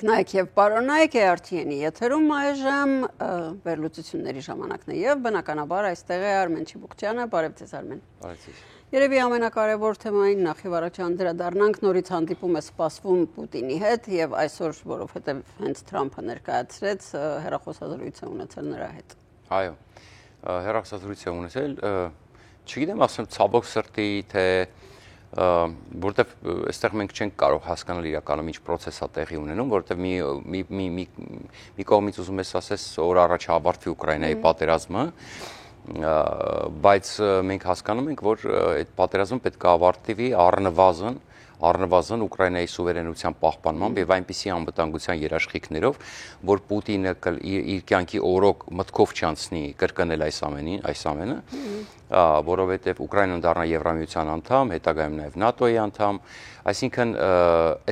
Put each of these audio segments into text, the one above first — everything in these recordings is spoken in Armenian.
Տեխնայք եւ պարոնայք RTN-ի եթերում այժմ վերլուծությունների ժամանակն է եւ բնականաբար այստեղ է Արմեն Չիբուկչյանը, բարև ձեզ Արմեն։ Բարև ձեզ։ Երևի ամենակարևոր թեմային նախ եւ առաջ անդրադառնանք, նորից հանդիպում է սպասվում Պուտինի հետ եւ այսօր, որովհետեւ հենց Թրամփը ներկայացրեց, հեռախոսազրույց է ունեցել նրա հետ։ Այո, հեռախոսազրույց է ունեցել, չգիտեմ ասեմ ցավոք սրտի թե որտեվ այստեղ մենք չենք կարող հասկանալ իրականում ինչ process է տեղի ունենում, որտեվ մի կողմից ուզում ես ասես օր առաջ ավարտվի Ուկրաինայի պատերազմը, բայց մենք հասկանում ենք, որ այդ պատերազմը պետք է ավարտվի առնվազն Ուկրաինայի սուվերենության պահպանմամբ եւ այնպիսի անվտանգության երաշխիքներով, որ Պուտինը իր կյանքի օրոք մտքով չանցնի կրկնել այս ամենը, որովհետեւ Ուկրաինան դառնա Եվրամիության անդամ, հետագայում նաեւ ՆԱՏՕ-ի անդամ, այսինքն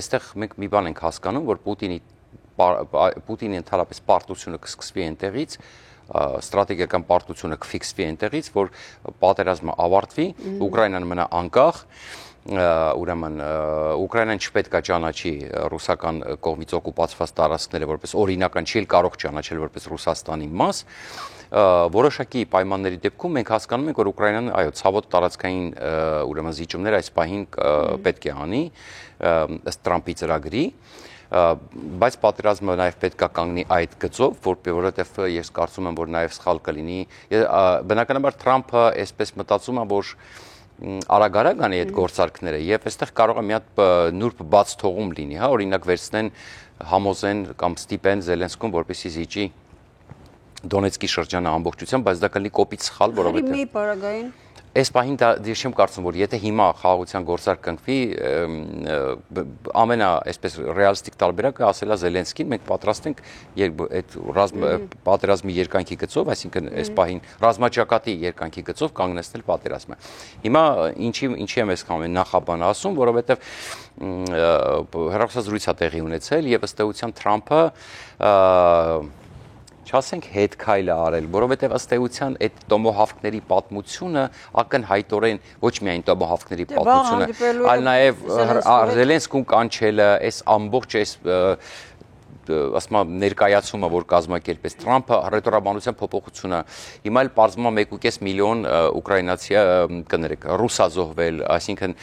այստեղ մենք մի բան ենք հասկանում, որ Պուտինի ընդհանրապես պարտությունը կսկսվի այնտեղից, ստրատեգիական պարտությունը կֆիքսվի այնտեղից, որ պատերազմը ավարտվի, Ուկրաինան մնա անկախ, ուրեմն Ուկրաինան չպետք է ճանաչի ռուսական կողմից օկուպացված տարածքները որպես օրինական, չի կարող ճանաչել որպես Ռուսաստանի մաս, որոշակի պայմանների դեպքում մենք հասկանում ենք, որ Ուկրաինան, այո, ցավոտ տարածքային ուրեմն զիջումներ այս պահին պետք է անի ըստ Տրամփի ծրագրի, բայց պատերազմը նաև պետք է կանգնի այդ գծով, որովհետև ես կարծում եմ, որ նաև սխալ կլինի, բնականաբար Տրամփը այսպես մտածում է, որ արագ-արագ անի այդ գործարքները եւ այստեղ կարող է մի հատ նուրբ բաց թողում լինի, հա, օրինակ վերցնեն համոզեն կամ ստիպեն Զելենսկուն, որպեսզի զիջի Դոնեցկի շրջանը ամբողջությամբ, բայց դա կլինի կոպիտ սխալ, որովհետեւ Մի պարագային Այս պահին ես չեմ կարծում, որ եթե հիմա խաղաղության գործարք կնքվի, ամենա այսպես ռեալիստիկ տարբերակը ասելա Զելենսկին, մենք պատրաստ ենք այդ պատերազմի երկայնքի գծով, այսինքն այս պահին ռազմաճակատի երկայնքի գծով կանգնեցնել պատերազմը։ Հիմա ինչի եմ ես նախաբան ասում, որովհետև հեռախոսազրույց է տեղի ունեցել եւ ըստ էության Թրամփը չասենք հետ քայլ է արել, որովհետև ըստ էության այդ տոմոհավքների պատմությունը ակնհայտորեն ոչ միայն տոմոհավքների պատմությունը, այլ նաև Զելենսկուն կանչելը, այս ամբողջ այս ասում եմ ներկայացումը, որ կազմակերպեց Թրամփը, ռետորաբանության փոփոխությունը, հիմա էլ պարզվում է 1.5 միլիոն ուկրաինացի կներեք, ռուսա զոհվել, այսինքն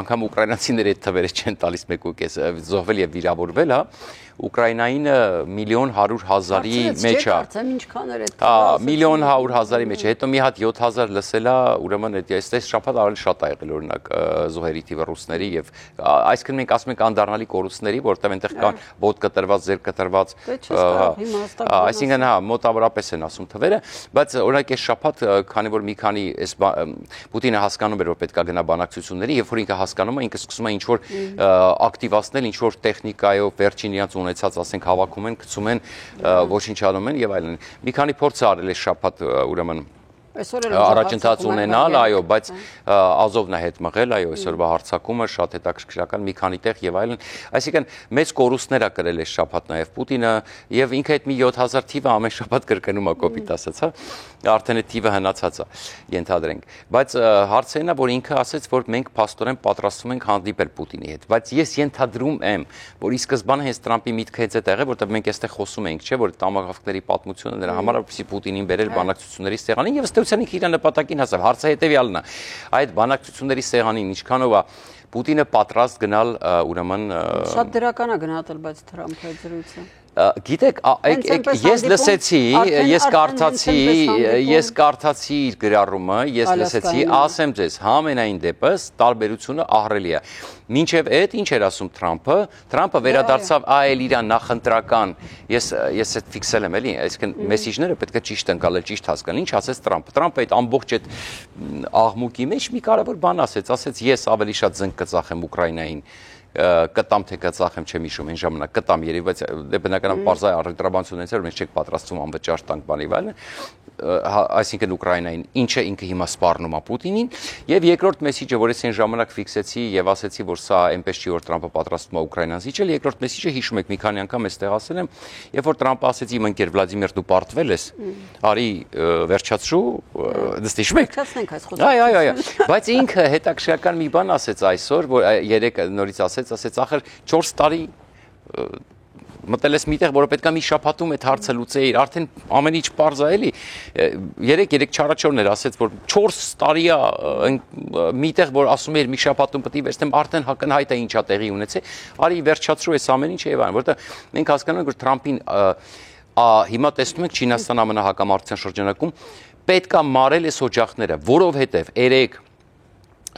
անգամ ուկրաինացիները այդ թվերը չեն տալիս 1.5 զոհվել եւ վիրավորվել, հա, Ուկրաինային 1.100.000-ի մեջ է։ Ինչքան էր այդ։ 1.100.000-ի մեջ է։ Հետո մի հատ 7000 լսելա, ուրեմն այս շաբաթ ավելի շատ է եղել օրինակ զոհերի թիվը ռուսների եւ այսինքն մենք ասում ենք անդառնալի կորուստների, որտեղ այնտեղ կան ոտ կտրված, ձեր կտրված, այսինքն հա, մոտավորապես են ասում թվերը, բայց օրինակ այս շաբաթ, քանի որ մի քանի այս Պուտինը հասկանում էր, որ պետք է գնա բանակցությունների, երբ որ ինքը հասկանում է, ինքը սկսում է ինչ որ ակտիվացնել, ինչ որ տեխնիկայով վերջին իրենց ունեցած, ասենք, հավաքում են, գցում են, ոչնչանում են եւ այլն։ Մի քանի փորձ արել է շաբաթ, ուրեմն առաջընթաց ունենալ, այո, բայց Ազովն է հետ մղել, այո, այսօրվա հարձակումը շատ հետաքրքրական մի քանի տեղ եւ այլն, այսինքն մեծ կորուստներ է կրել այս շաբաթ նաեւ Պուտինը եւ ինքը այդ մի 7000 թիվը ամեն շաբաթ կրկնում է կոպիտ ասած, հա, արդեն այդ թիվը հնացած է, ենթադրենք, բայց հարցը նա որ ինքը ասեց, որ մենք փաստորեն պատրաստվում ենք հանդիպել Պուտինի հետ, բայց ես ենթադրում եմ, որ ի սկզբանե հենց Տրամփի միտքը հենց այդ եղել, որտեղ մենք այստեղ խոսում ենք, չէ, որ տամագավքների պատմությունը նրա համար որպեսզի Պուտինին բերել բանակցությունների սեղանին եւ ըստ ինքը իր նպատակին հասավ, հարցը հետեւյալն է, այդ բանակցությունների սեղանին ինչքանով է Պուտինը պատրաստ գնալ ուրեմն շատ դրական է գնահատել, բայց Թրամփի զրույցը Գիտեք, ես լսեցի, ես կարդացի իր գրառումը, ես լսեցի, ասեմ ձեզ, համենայն դեպս տարբերությունը ահռելի է։ Մինչև այդ ինչ էր ասում Թրամփը վերադարձավ այլ իր նախընտրական, ես այդ ֆիքսել եմ էլի, այսինքն մեսիջները պետք է ճիշտ ընկալել, ճիշտ հասկանալ, ինչ ասեց Թրամփը այդ ամբողջ այդ աղմուկի մեջ մի կարևոր բան ասեց, ես ավելի շատ զենք կծախեմ Ուկրաինային կտամ թե կծախեմ չեմ հիշում այն ժամանակ կտամ երևի բայց դե բնականաբար բարձր առևտրաբանություն ունեցել որ մենք չենք պատրաստվում անվճար տանք բանի վայելը այսինքն Ուկրաինային ինչը ինքը հիմա սպառնում է Պուտինին եւ երկրորդ մեսիջը որ ես այն ժամանակ ֆիքսեցի եւ ասեցի որ սա այնպես չի որ Տրամպը պատրաստվում է Ուկրաինան զիջել երկրորդ մեսիջը հիշում եք մի քանի անգամ էստեղ ասել եմ երբ որ Տրամպը ասեց իմ ընկեր Վլադիմիր դու պարտվել ես արի վերջացրու դες հիշում եք այ բայց ինքը հետաքրքրական մի բան ասեց այսօր որ երեք նորից ասեց ախր 4 տարի մտել ես միտեղ, որը պետք է մի շաբաթում այդ հարցը լուծեիր, արդեն ամեն ինչ պարզ է էլի։ 3 չարաչորներ ասեց, որ 4 տարի է միտեղ, որ ասում էր մի շաբաթում պետք է վերցնեմ, արդեն հակնհայտ է ինչա տեղի ունեցել, արի վերջացրու այս ամեն ինչը եւ այլն, որովհետեւ մենք հասկանում ենք, որ Թրամփին հիմա տեսնում ենք Չինաստան ամենահակամարտության շրջանակում պետք է մարել այս օջախները, որովհետեւ երեք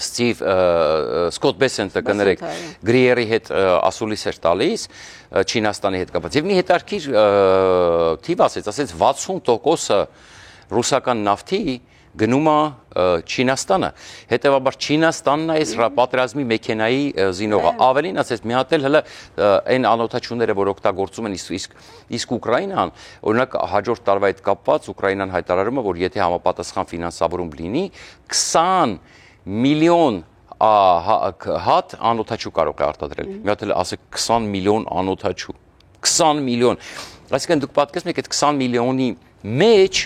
Սկոտ Բեսենտը կներեք Գրիերի հետ ասուլիս էր տալիս Չինաստանի հետ կապված եւ մի հետարքիր թիվ ասեց 60% ռուսական նավթի գնում է Չինաստանը հետեւաբար Չինաստանն է այս պատերազմի մեքենայի զինողը ավելին ասեց մի հատ էլ հələ այն անօթաչուները որ օգտագործում են իսկ Ուկրաինան օրինակ հաջորդ տարվա հետ կապված Ուկրաինան հայտարարում է որ եթե համապատասխան ֆինանսավորում լինի 20 միլիոն հատ անօթաչու կարող է արտադրել։ Մի հատ էլ ասեք 20 միլիոն անօթաչու։ 20 միլիոն։ Այսինքն դուք պատկերացնում եք այդ 20 միլիոնի մեջ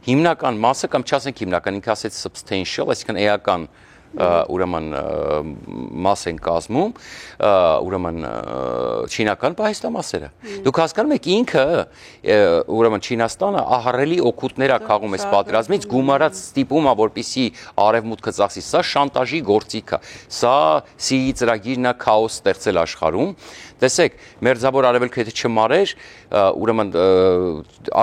հիմնական մասը կամ չասենք հիմնական, ինքը ասեց substantial, այսինքն էական ուրեմն մաս են կազմում, ուրեմն չինական պահեստամասերը։ Դուք հասկանում եք ինքը ուրեմն Չինաստանը ահռելի օգուտներ է քաղում այս պատերազմից, գումարած ստիպում է, որպեսզի արևմուտքը ծախսի, սա շանտաժի գործիք է, սա սիի ծրագիրն է քաոս ստեղծել աշխարհում։ Տեսեք, մերձավոր արևելքը եթե չմարեր, ուրեմն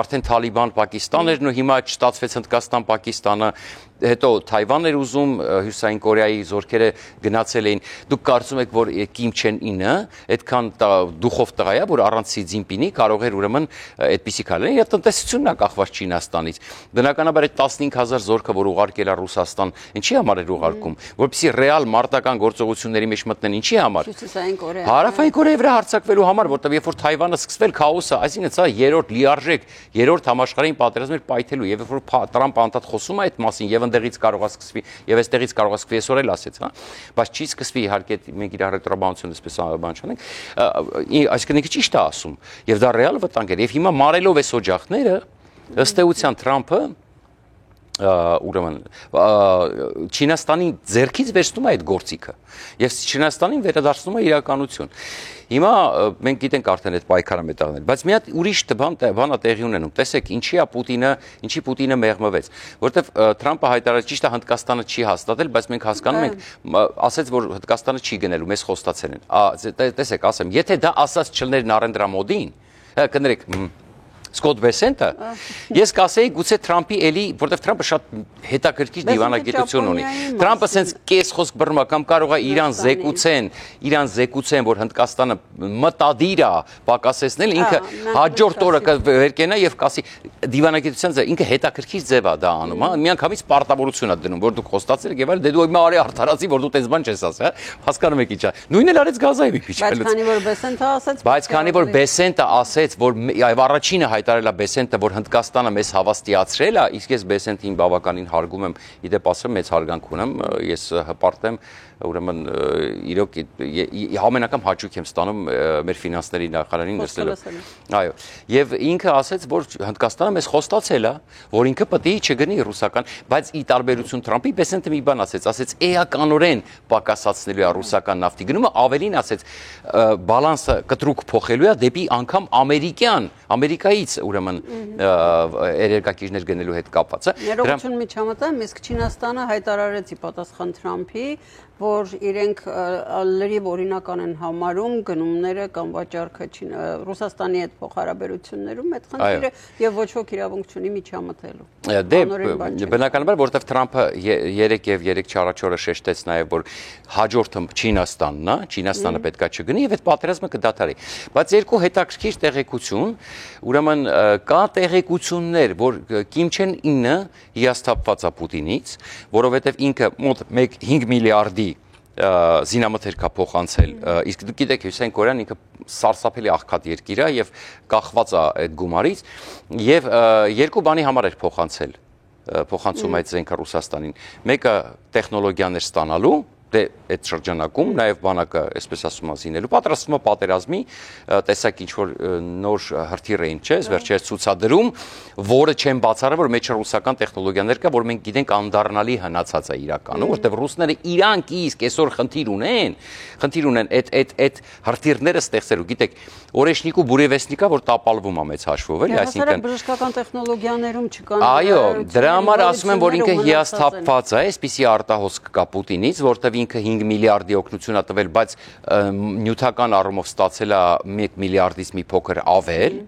արդեն Թալիբան Պակիստանն ու հիմա չստացվեց Հնդկաստան Պակիստանը հետո Թայվանն էր ուզում Հյուսիսային Կորեայի զորքերը գնացել էին դուք կարծում եք որ Կիմ Չեն Ինը այդքան դուխով տղա է որ առանց Սի Ցզինպինի կարող էր ուրեմն այդպիսի քայլել եւ տնտեսությունն է կախված Չինաստանից բնականաբար այդ 15000 զորքը որ ուղարկել է Ռուսաստան ինչի համար էր ուղարկում որպեսզի ռեալ մարտական գործողությունների մեջ մտնեն ինչի համար Հյուսիսային Կորեա Հարավային Կորեայի վրա հարձակվելու համար որտեղ երբ որ Թայվանը սկսվել քաոսը այսինքն սա երրորդ լիարժեք երրորդ համաշխարհային պատերազմներ պայթելու եւ երբ որ Տրամպը անդադ խոսում է այդ մասին եւ ընդեղից կարող է սկսվի եւ այստեղից կարող է սկսվի այսօր էլ ասեց հա բայց չի սկսվի իհարկե մենք իր առևտրաբանությունը այսպես բան չանենք այսինքն ինքը ճիշտ է ասում եւ դա ռեալ վտանգ էր եւ հիմա մարելով այս օջախները ըստ էության Տրամփը ուրեմն Չինաստանի ձեռքից վերցնում է այդ գործիքը եւ Չինաստանին վերադարձնում է իրականություն հիմա մենք գիտենք արդեն այդ պայքարը մետաղներ բայց մի հատ ուրիշ բան է տեղի ունենում տեսեք ինչի Պուտինը մեղմվեց որովհետեւ Տրամպը հայտարարեց ճիշտ է Հնդկաստանը չի հաստատել բայց մենք հասկանում ենք ասեց որ Հնդկաստանը չի գնելու մեզ խոստացել են տեսեք ասեմ եթե դա ասած չլներ Նարենդրա Մոդին կներեք Սկոտ Բեսենտը ես կասեի գուցե Տրամփի էլի որտեվ Տրամփը շատ հետաքրքիր դիվանագիտություն ունի Տրամփը sense կես խոսք բռնա կամ կարող է իրան զեկուցեն որ Հնդկաստանը մտադիր է պակասեցնել ինքը հաջորդ օրը կվերկենա եւ կասի դիվանագիտության ձև ինքը հետաքրքիր ձև է դա անում հա միանգամից պարտավորություն է դնում որ դուք խոստացել եք եւ այլ դե դու հիմա արի արդարացի որ դու տես բան չես ասա հա հասկանում եք ինչա նույնն էլ արեց Գազայի մի քիչ բայց քանի որ Բեսենտը ասեց որ առաջինը հայտարարել է Բեսենտը, որ Հնդկաստանը մեզ հավաստիացրել է, իսկ ես Բեսենտին բավականին հարգում եմ, իդեպ ասեմ, մեծ հարգանք ունեմ, ես հպարտ եմ, ուրեմն իրոք ամենական հաճույք եմ ստանում մեր ֆինանսների նախարարին լսելով։ Այո, եւ ինքը ասեց, որ Հնդկաստանը մեզ խոստացել է, որ ինքը պետք է չգնի ռուսական, բայց ի տարբերություն Տրամփի Բեսենտը մի բան ասեց էականորեն պակասացնելու է ռուսական նավթի գնումը, ավելին ասեց բալանսը կտրուկ փոխելու է դեպի անգամ Ամերիկայից ուրեմն երերկակիրներ գնելու հետ կապված է։ Ներողություն միջամտեմ, իսկ Չինաստանը հայտարարեց ի պատասխան Տրամփի, որ իրենք լրիվ օրինական են համարում գնումները կամ վաճառքը Ռուսաստանի հետ փոխհարաբերություններում այդ խնդիրը եւ ոչ ոք իրավունք չունի միջամտելու։ Դե բնականաբար որովհետեւ Տրամփը 3 չառաջորը շեշտեց նաեւ որ հաջորդը Չինաստանն է, Չինաստանը պետքա չգնի եւ այդ պատերազմը կդադարի։ Բայց երկու հետաքրքիր տեղեկություն, ուրեմն կա տեղեկություններ, որ Կիմ Չեն Ինը հիասթափված է Պուտինից, որովհետեւ ինքը մոտ 5 միլիարդի զինամթերք է փոխանցել, իսկ դուք գիտեք Հյուսիսային Կորեան ինքը սարսափելի աղքատ երկիր է եւ կախված է այդ գումարից եւ երկու բանի համար էր փոխանցում այդ զենքը Ռուսաստանին։ Մեկը տեխնոլոգիաներ ստանալու, դե այդ շրջանակում նաև բանակը, այսպես ասում զինելու, պատրաստվում է պատերազմի, տեսակ ինչ որ նոր հրթիռ էին, չէ՞, վերջերս ցուցադրում, որը չեն բացառել, որ մեջը ռուսական տեխնոլոգիաներ կա, որ մենք գիտենք անդառնալի հնացած է իրականում, որտեղ ռուսները իրանք իսկ այսօր խնդիր ունեն այդ հրթիռները ստեղծելու, գիտեք, օրեշնիկ ու բուրևեսնիկա, որ տապալվում է մեծ հաշվով, էլի, այսինքն բժշկական տեխնոլոգիաներում չկան։ Այո, դրա համար ասում եմ, որ ինքը հիասթափված է, այսպիսի արտահոսք կա Պուտինից, որտեղ ինքը 5 միլիարդի օգնություն է տվել, բայց նյութական առումով ստացել է 1 միլիարդից մի փոքր ավել,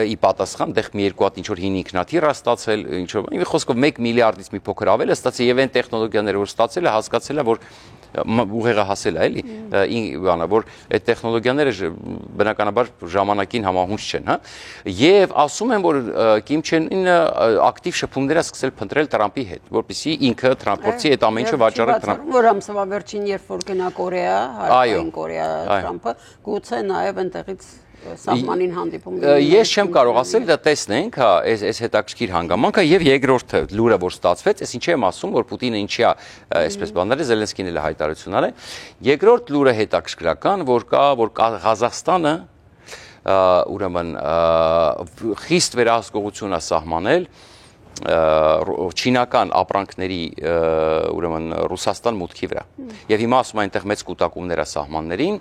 ի պատասխան դեղ մի երկու հատ ինչ որ հին ինքնաթիռ է ստացել, ինչ որ մի խոսքով 1 միլիարդից մի փոքր ավել է ստացել եւ այն տեխնոլոգիաները որ ստացել է, հասկացել է, որ ուղեղը հասել է, էլի, բանա, որ այդ տեխնոլոգիաները բնականաբար ժամանակին համահունչ չեն, հա։ Եվ ասում են, որ Կիմ Չեն Ինը ակտիվ շփումներ է սկսել փնտրել Տրամփի հետ, որպեսզի ինքը Տրամփորցի այդ ամեն ինչը վաճառի Տրամփ։ Որ ամսվա վերջին երբ որ գնա Կորեա, Հարավային Կորեա Տրամփը, գուցե նաև այնտեղից սահմանին հանդիպում։ Ես չեմ կարող ասել, դա տեսնենք, հա, այս հետաքրքիր հանգամանքը եւ երկրորդը լուրը որ ստացվեց, այս ինչի եմ ասում, որ Պուտինը ինչի է այսպես բաները Զելենսկին էլ հայտարարություն արել։ Երկրորդ լուրը հետաքրքրական, որ Ղազախստանը ուրեմն խիստ վերահսկողություն է սահմանել չինական ապրանքների ուրեմն Ռուսաստան մուտքի վրա։ Եվ հիմա ասում են այնտեղ մեծ կուտակումներ է սահմաններին,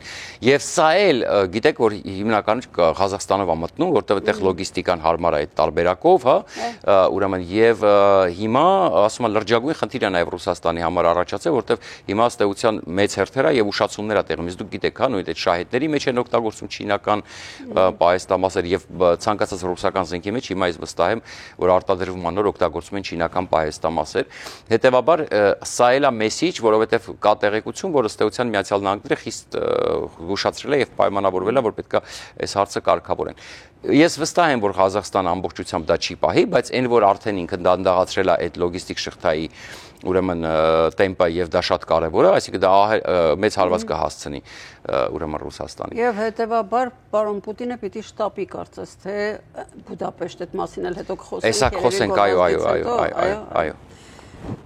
եւ սա էլ գիտեք որ հիմնականում Ղազախստանով է մտնում, որտեղ այդտեղ լոգիստիկան հարմար է այդ տարբերակով, հա, ուրեմն եւ հիմա ասում են լրջագույն խնդիր է նաեւ Ռուսաստանի համար առաջացել, որտեղ հիմա ըստ էության մեծ հերթեր է եւ ուշացումներ է տեղում։ Իսկ դուք գիտեք, հա, նույն այդ շահետների մեջ են օգտագործում չինական պահեստամասեր եւ ցանկացած ռուսական զենքի մեջ հիմա ես վստահ եմ, որ արտադրվում է օգտագործում են չինական պահեստամասեր։ Հետևաբար սա էլ է մեսիջ, որովհետև կա տեղեկություն, որ ըստ էության Միացյալ Նահանգները խիստ զգուշացրել է եւ պայմանավորվել է, որ պետք է այս հարցը կարգավորեն։ Ես վստահ եմ, որ Ղազախստանը ամբողջությամբ դա չի պահի, բայց այն որ արդեն ինքը դանդաղացրել է այդ լոգիստիկ շղթայի ուրեմն տեմպը եւ դա շատ կարեւոր է, այսինքն դա մեծ հարված կհասցնի ուրեմն Ռուսաստանին։ Եվ հետեւաբար պարոն Պուտինը պիտի շտապի կարծես թե Բուդապեշտ այդ մասին էլ հետո կխոսենք։ Հեսա խոսենք, այո։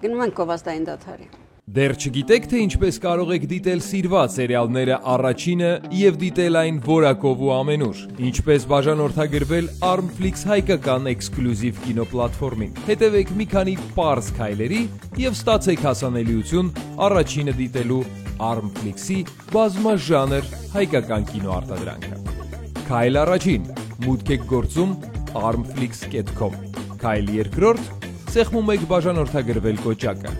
Գնում ենք գովազդային դադարի։ Դեռ չգիտեք, թե ինչպես կարող եք դիտել սիրված սերիալները առաջինը և դիտել այն որակով ու ամենուր։ Ինչպես բաժանորդագրվել Armflix հայկական էքսկլյուզիվ կինոպլատֆորմին։ Հետևեք մի քանի պարզ քայլերի և ստացեք հասանելիություն առաջինը դիտելու Armflix-ի բազմաժանր հայկական կինոարտադրանքը։ Քայլ առաջին. մուտք եք գործում armflix.com։ Քայլ երկրորդ. սեղմում եք բաժանորդագրվել կոճակը։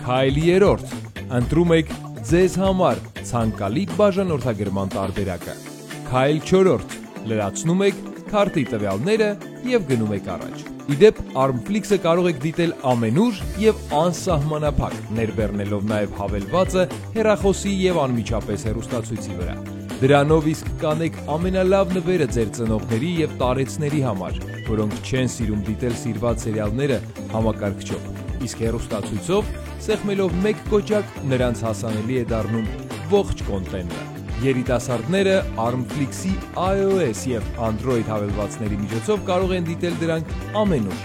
Քայլ երրորդ. ընտրում եք ձեզ համար ցանկալի բաժանորդագրման տարբերակը։ Քայլ չորրորդ. լրացնում եք քարտի տվյալները և գնում եք առաջ։ Իդեպ Armflix-ը կարող եք դիտել ամենուր և անսահմանափակ, ներբեռնելով նաև հավելվածը հեռախոսի և անմիջապես հեռուստացույցի վրա։ Դրանով իսկ կանեք ամենալավ նվերը ձեր ծնողների և տարեցների համար, որոնք չեն սիրում դիտել սիրված սերիալները համակարգչով, իսկ հեռուստացույցով սեղմելով մեկ կոճակ նրանց հասանելի է դառնում ողջ կոնտենտը։ Երիտասարդները Armflix-ի iOS և Android հավելվածների միջոցով կարող են դիտել դրանք ամենուր։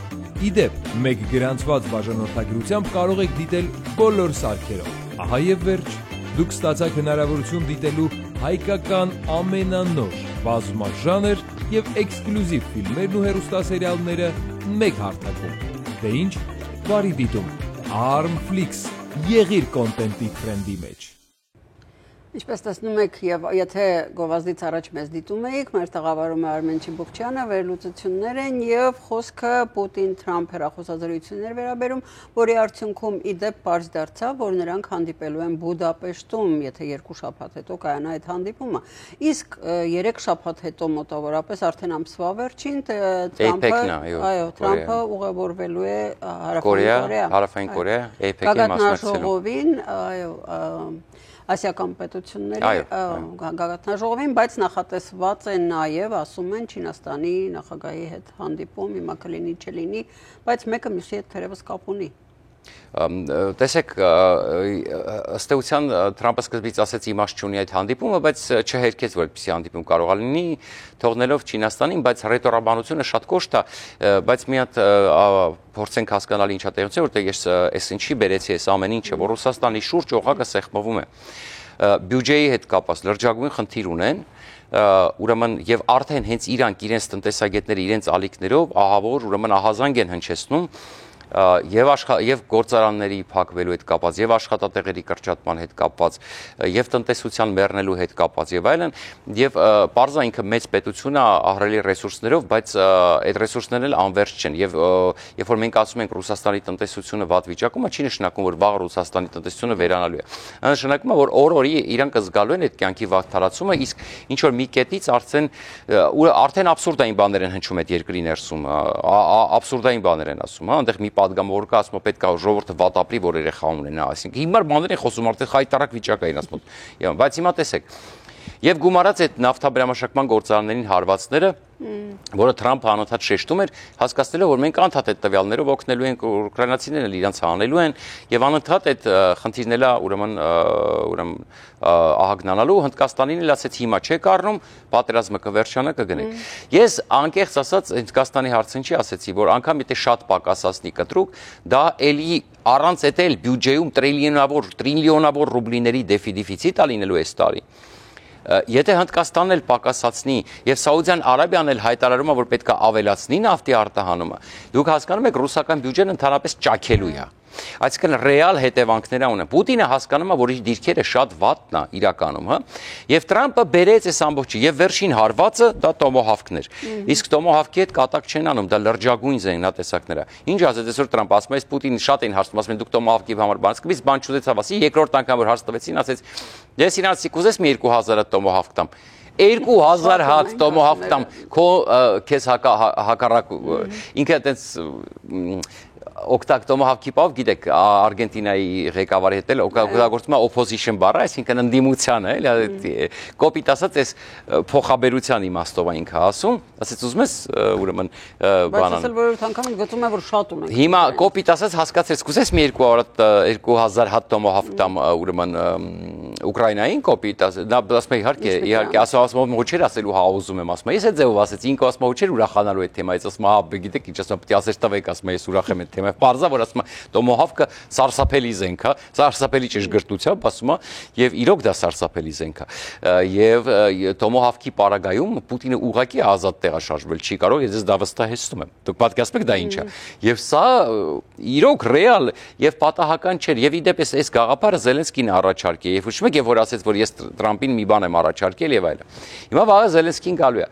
Իդեպ, մեկ գրանցված բաժանորդագրությամբ կարող եք դիտել բոլոր սարքերով։ Ահա և վերջ, դուք ստացաք հնարավորություն դիտելու հայկական ամենանոր, բազմաժանր և էքսկլյուզիվ ֆիլմերն ու հեռուստասերիալները մեկ հարթակում։ Դե ինչ, բարի դիտում, Armflix, եղիր կոնտենտի թրենդի մեջ։ Ինչպես տեսնում եք, եւ եթե գովազդից առաջ մեզ դիտում եք, մեր տաղավարում է Արմեն Չիբուկչյանը, վերլուծություններ են եւ խոսքը Պուտին-Թրամփ հեռախոսազրույցներ վերաբերում, որի արդյունքում իդեպ պարզ դարձավ, որ նրանք հանդիպելու են Բուդապեշտում, եթե 2 շաբաթ հետո կայանա այդ հանդիպումը։ Իսկ 3 շաբաթ հետո մոտավորապես արդեն ամսվա վերջին Թրամփը ուղևորվելու է Հարավային Կորեա, APEC-ի մասնակցելու։ Ասիական պետությունների գագաթնաժողովին, բայց նախատեսված է նաև, ասում են, Չինաստանի նախագահի հետ հանդիպում, հիմա կլինի, չլինի, բայց մեկը մյուսի հետ թերևս կապ ունի։ Տեսեք, ըստ էության Թրամփը սկզբից ասեց իմաստ չունի այդ հանդիպումը, բայց չհերքեց, որ այդպիսի հանդիպում կարող է լինի, թողնելով Չինաստանին, բայց ռետորաբանությունը շատ կոշտ է, բայց մի հատ փորձենք հասկանալ ինչա տեղություն, որտեղ ես այս ինչի բերեցի այս ամեն ինչը, որ Ռուսաստանի շուրջ օղակը սեղմվում է։ Բյուջեի հետ կապված լրջագույն խնդիր ունեն, ուրեմն եւ արդեն հենց իրանք իրենց տնտեսագետները իրենց ալիքներով ահավոր ուրեմն ահազանգ են հնչեցնում եւ գործարանների փակվելու հետ կապված, եւ աշխատատեղերի կրճատման հետ կապված, եւ տնտեսության մեռնելու հետ կապված եւ այլն, եւ պարզա ինքը մեծ պետություն է ահռելի ռեսուրսներով, բայց այդ ռեսուրսներն էլ անվերջ չեն եւ երբ որ մենք ասում ենք Ռուսաստանի տնտեսությունը վատ վիճակում է, չի նշանակում որ վաղ Ռուսաստանի տնտեսությունը վերանալու է։ Նշանակում է որ օր-օրի իրանք զգալու են այդ կյանքի վաղ թարացումը, իսկ ինչ որ մի կետից արդեն աբսուրդային բաներ են հնչում այդ երկրի ներսում, աբսուրդային բաներ են ասում, հա, այնտեղ մի պատգամավոր կա ասում պետք է ժողովուրդը վատ ապրի, որ երեխա ունենա, այսինքն հիմար բաներ են խոսում, արդեն խայտարակ վիճակ էին ասում։ Բայց հիմա տեսեք, եւ գումարած այդ նավթաբերամաշակման գործարաններին հարվածները, որը Թրամփը անընդհատ շեշտում էր, հասկացնելով որ մենք անընդհատ այդ տվյալներով օգնելու ենք, ուկրաինացիներն էլ իրանց հանելու են եւ անընդհատ այդ խնդիրները ուրեմն ահագնանալու Հնդկաստանին էլ ասեց հիմա չեք առնում, պատերազմը կվերջանա կգնենք։ Ես անկեղծ ասած Հնդկաստանի հարցին չի ասեցի, որ անգամ եթե շատ պակասացնի կտրուկ, դա էլի առանց էտել բյուջեում տրիլիոնավոր ռուբլիների դեֆիցիտ է լինելու այս տարի։ Եթե Հնդկաստանն էլ պակասացնի եւ Սաուդյան Արաբիան էլ հայտարարում է որ պետք է ավելացնի նավթի արտահանումը, դուք հասկանում եք ռուսական բյուջեն ընդհանրապես ճաքելու է։ Այսինքն ռեալ հետևանքներ ունեն։ Պուտինը հասկանում է որ իր դիրքերը շատ վատն է իրականում, հա։ Եվ Թրամփը բերեց այս ամբողջը եւ վերջին հարվածը դա տոմոհավքներ։ Իսկ տոմոհավքի հետ կատակ չեն անում, դա լրջագույն զենատեսակներ է։ Ինչ ասեց այսօր Թրամփը, ասում է այս Պուտինը շատ են հարցնում, ասում են դուք տոմոհավքի համար բան, սկզբից բան չուզեցավ ասի, երկրորդ անգամ որ հարց տվեցին, ասեց ես իրանցի կուզես մի 2000 հատ տոմոհավք տամ։ 2000 հատ տոմոհավք տամ, քո քեզ հակառակ ինքը այդպես օգտակ տոմոհավքի բավ, գիտեք, Արգենտինայի ղեկավարի հետ էլ օգտագործում է opposition բառը, այսինքն ընդդիմության է, էլի կոպիտ ասած այս փոխաբերության իմաստով է ինքը ասում, ասեց ուզում ես ուրեմն բանան։ Բայց ասել որ անգամ գծում է որ շատ ունենք։ Հիմա կոպիտ ասած հասկացես, կուզես մի 2000 հատ տոմոհավք տամ ուրեմն Ուկրաինային կոպիտ ասել, նա ասում է իհարկե ասում ոչ էր ասելու հա ուզում եմ, ասում է ես այդ ձևով ասեց, ինքը ասում է ոչ էր ուրախանալու այդ թեմայից, ասում է հա գիտեք ինչ ասում, պետք է ասես տվեք, ասում է ես ուրախ եմ այդ թեմայով, պարզա որ ասում է տոմոհավքը սարսափելի զենք է, սարսափելի ճշգրտությամբ ասում է եւ իրոք դա սարսափելի զենք է եւ տոմոհավքի պարագայում Պուտինը ուղղակի ազատ տեղաշարժվել չի կարող, ես դա վստահեցնում եմ, դուք պատկերացնում եք դա ինչ է եւ սա իրոք ռեալ եւ պատահական չէր եւ իդեպ այս գաղափարը Զելենսկին առաջարկի եւ ուշում եք եւ որ ասեց որ ես Թրամփին մի բան եմ առաջարկել եւ այլն։ Հիմա վաղը Զելենսկին գալու է։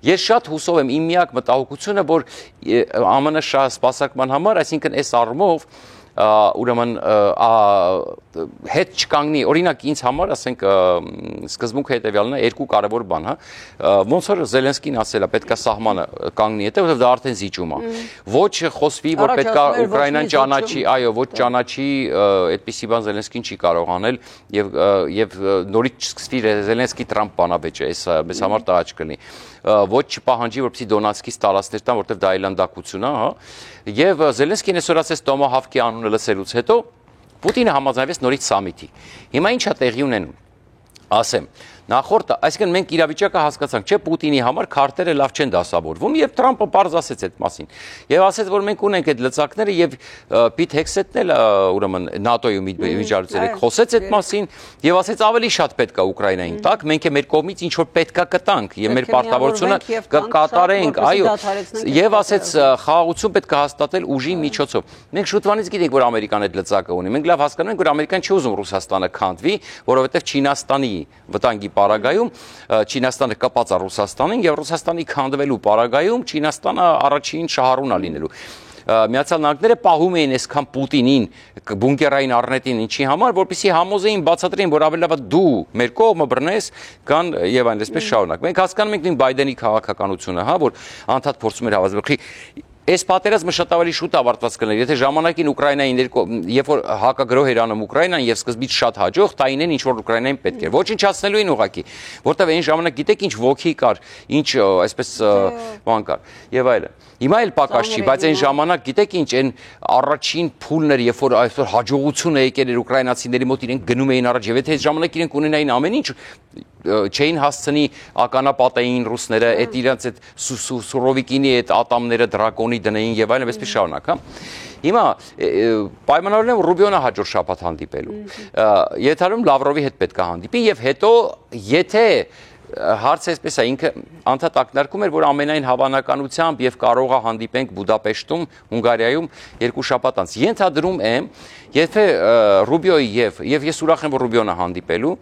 Ես շատ հուսով եմ իմ միակ մտահոգությունը որ ԱՄՆ շահ սպասարկման համար, այսինքն այս առումով ուրեմն հետ չկանգնի, օրինակ ինձ համար, ասենք սկզբունքը հետևյալն է, երկու կարևոր բան, հա, ոնց որ Զելենսկին ասել է, պետք է սահմանը կանգնի հետո, որովհետև դա արդեն զիջում է։ Ոչ խոսվի, որ պետք է Ուկրաինան ճանաչի, այո, ոչ ճանաչի, այդպիսի բան Զելենսկին չի կարող անել եւ նորից չսկսվի Զելենսկի-Թրամփ բանավեճը, այս մեզ համար տաղաճ կլինի։ Ոչ չպահանջի, որպեսզի Դոնացկից տարածքներ տան, որտեղ դա այլանդակություն է, հա։ Եվ Զելենսկին այսօր ասեց տոմոհավքի անունը լսելուց հետո Պուտինը համաձայնվեց նորից սամիթի։ Հիմա ի՞նչ է տեղի ունենում։ Ասեմ, նախորդը, այսինքն մենք իրավիճակը հասկացանք, չէ, Պուտինի համար քարտերը լավ չեն դասավորվում, եւ Թրամփը պարզ ասեց այդ մասին։ Եվ ասեց, որ մենք ունենք այդ լծակները եւ Պիտ Հեքսեթն էլ ուրեմն ՆԱՏՕ-ում միջալուծել խոսեց այդ մասին եւ ասեց ավելի շատ պետք է Ուկրաինային տակ, մենք է մեր կողմից ինչ որ պետք է կտանք եւ մեր պարտավորությունը կկատարենք, այո։ Եվ ասեց խաղաղություն պետք է հաստատել ուժի միջոցով։ Մենք շուտվանից գիտենք, որ Ամերիկան այդ լծակը ունի։ Մենք լավ հասկանում ենք, որ Ամերիկան չի ուզում Ռուսաստանը քանդվի, որովհետեւ Չինաստանի վտանգի պարագայում Չինաստանը կապած է Ռուսաստանին եւ Ռուսաստանի քանդվելու պարագայում Չինաստանը առաջին շահառուն է լինելու։ Միացյալ Նահանգները պահում էին այսքան Պուտինին բունկերային առնետին ինչի համար, որպեսզի համոզեին բացատրեին, որ ավելի լավ դու մեր կողմը բռնես, կան եւ այնպես շարունակ։ Մենք հասկանում ենք նույն Բայդենի քաղաքականությունը, հա, որ անդադ փորձում էր հավասարել։ Այս պատերազմը շատ ավելի շուտ ավարտված կլիներ, եթե ժամանակին Ուկրաինային երբ որ հակագրոհ էր անում Ուկրաինան եւ սկզբից շատ հաջող, տայինեն ինչ որ Ուկրաինային պետք էր։ Ոչնչացնելու էին ուղակի, որտեւ այն ժամանակ գիտեք ինչ ոգի կար, ինչ այսպես բան կար եւ այլն։ Հիմա էլ պակաս չի, բայց այն ժամանակ գիտեք ինչ, այն առաջին փուլն էր, երբ որ այսօր հաջողություն է եկել էր ուկրաինացիների մոտ, իրենք գնում էին առաջ եւ եթե այս ժամանակ իրենք ունենային ամեն ինչ չէին հասցնի ականապատային ռուսները, այդ իրանց այդ Սուրովիկինի այդ ատամները դրակոնի դնեին եւ այլն, այսպես շարունակ, հա։ Հիմա պայմանավորել եմ Ռուբիոնը հաջորդ շաբաթ հանդիպելու։ Եթերում Լավրովի հետ պետք է հանդիպի եւ հետո եթե հարցը այսպես է, ինքը անդադ ակնարկում էր, որ ամենայն հավանականությամբ եւ կարող է հանդիպենք Բուդապեշտում, Հունգարիայում 2 շաբաթ անց։ Ենթադրում եմ, եթե Ռուբիոյի եւ ես ուրախ եմ, որ Ռուբիոնը հանդիպելու,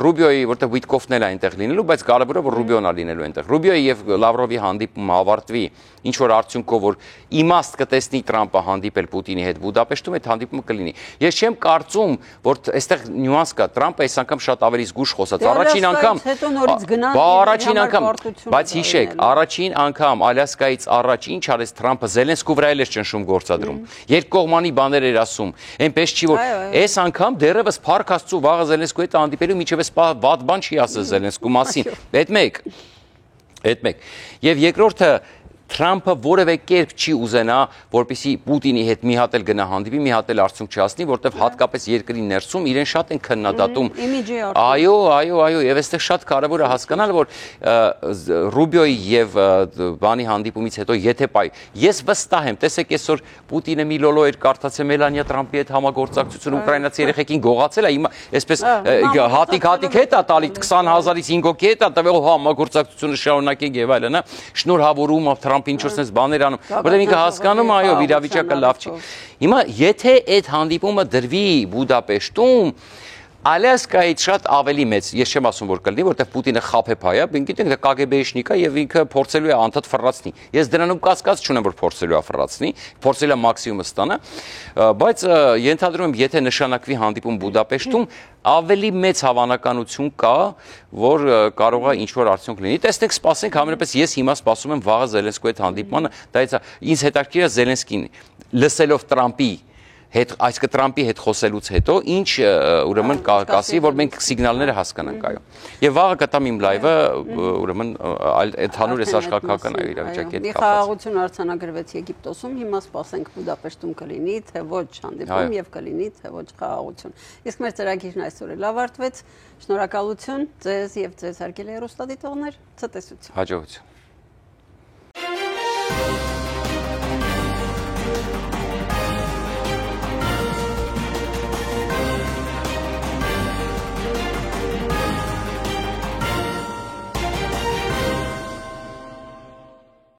Ռուբիոյի, որտեղ Վիտկոֆն էլ է այնտեղ լինելու, բայց կարևորը որ Ռուբիոնը լինելու այնտեղ։ Ռուբիոյի եւ Լավրովի հանդիպումը ավարտվի ինչ որ արդյունքով, որ իմաստ կտեսնի Տրամպը հանդիպել Պուտինի հետ Բուդապեշտում, այդ հանդիպումը կլինի։ Ես չեմ կարծում, որ այստեղ նյուանս կա, Տրամպը այս անգամ շատ ավելի զգուշ խոսաց։ Առաջին անգամ առաջին անգամ, բայց հիշեք, առաջին անգամ Ալյասկայից առաջ ինչ արեց Տրամպը Զելենսկու վրա էր ճնշում գործադրում։ Երկկողմանի բաներ էր ասում։ Այնպես չի որ այս անգամ դեռևս Փառք Աստծո վաղը Զելենսկու հետ հանդիպելու միջև էս վատ բան չի ասել Զելենսկու մասին։ Այդ մեկ։ Եվ երկրորդը Թրամփը որևէ կերպ չի ուզենա, որպեսզի Պուտինի հետ մի հատ էլ գնա հանդիպի, մի հատ էլ արդյունք չհասնի, որտեվ հատկապես երկրի ներսում իրեն շատ են քննադատում։ Այո, եւ այստեղ շատ կարևոր է հասկանալ, որ Ռուբիոյի եւ բանի հանդիպումից հետո եթե ես վստահ եմ, տեսեք այսօր Պուտինը մի լոլո էր կարդացել Մելանիա Տրամփի հետ համագործակցությունը ուկրաինացի երեխեքին գողացել է, հիմա այսպես հատիկ հետ է տալի 20,000-ից 5 հոգի հետ է տվել համագործակցությունը շարունակենք եւ այլն, հա, շնորհավորում ինչ որպես բաներ անում, որտեղ ինքը հասկանում է, այո, իրավիճակը լավ չի։ Հիմա եթե այդ հանդիպումը դրվի Բուդապեշտում, Ալյասկայից շատ ավելի մեծ, ես չեմ ասում որ կլինի, որտեղ Պուտինը խաբեփայ է, գիտենք դա KGB-շնիկ է եւ ինքը փորձելու է անդադ ֆռացնի։ Ես դրանում կասկած չունեմ, որ փորձելու է ֆռացնի, փորձել է մաքսիմումը ստանա, բայց ենթադրում եմ, եթե նշանակվի հանդիպում Բուդապեշտում, ավելի մեծ հավանականություն կա, որ կարող է ինչ-որ արդյունք լինի։ Տեսնենք, սպասենք, համենայնպես ես հիմա սպասում եմ վաղը Զելենսկու հետ հանդիպմանը, դա ինձ հետաքրքիր է Զելենսկին լսելով Տրամպի հետ, այսինքն Տրամպի հետ խոսելուց հետո ինչ ուրեմն կասի, որ մենք սիգնալները հասկանանք, այո։ Եվ վաղը կտամ իմ լայվը, ուրեմն ընդհանուր այս աշխարհական իրավիճակի հետ կապված։ Մի խաղաղություն արձանագրվեց Եգիպտոսում, հիմա սպասենք Բուդապեշտում կլինի, թե ոչ հանդիպում եւ կլինի, թե ոչ խաղաղություն։ Իսկ մեր ծրագիրն այսօր էլ ավարտվեց։ Շնորհակալություն ձեզ եւ ձեզ հարգելի հեռուստադիտողներ, ցտեսություն։ Հաջողություն։